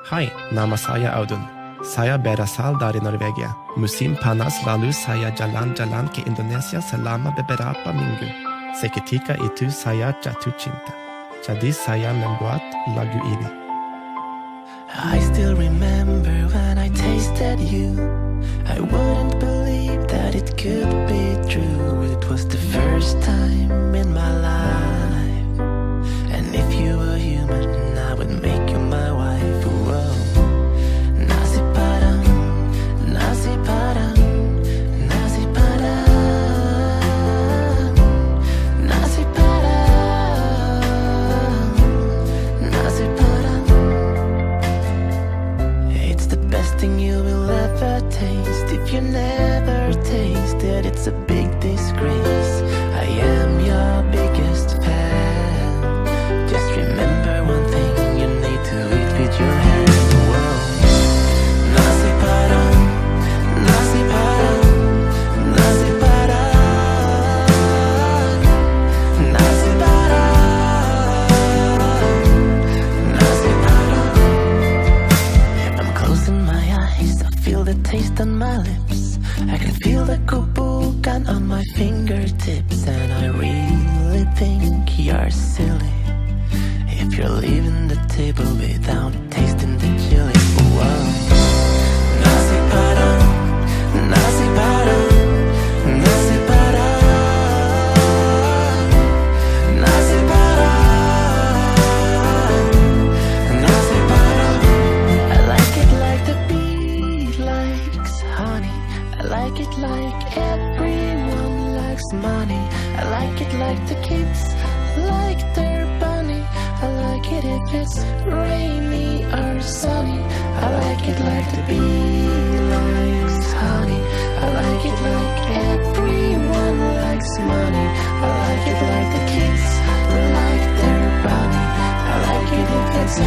Hai, nama saya Audun. Saya berasal dari Norwegia. Musim panas lalu saya jalan-jalan ke Indonesia selama beberapa minggu. Seketika itu saya jatuh cinta. Jadi saya membuat lagu ini. I still remember when I tasted you. I wouldn't believe that it could be true. It was the first time in my life. And if you were human, I would make you my wife. Whoa. Nasi padang, nasi padang, nasi padang, nasi padang, nasi padang. It's the best thing you will ever taste. If you never taste it, it's a big disgrace. I am your biggest fan. Just remember one thing, you need to eat with your hands. Whoa. Nasi padang, nasi padang, nasi padang, nasi padang, nasi padang. I'm closing my eyes, I feel the taste on my lips. I can feel the kubukan on my fingertips. And I really think you're silly if you're leaving the table without tasting the chili. Whoa. Nasi padang, nasi padang, nasi padang, nasi padang, nasi padang. I like it like the bee likes honey. I like it like everyone likes money. I like it like the kids like their bunny. I like it if it's rainy or sunny. I like it like the bee likes honey. I like it like everyone likes money. I like it like the kids like their bunny. I like it if it's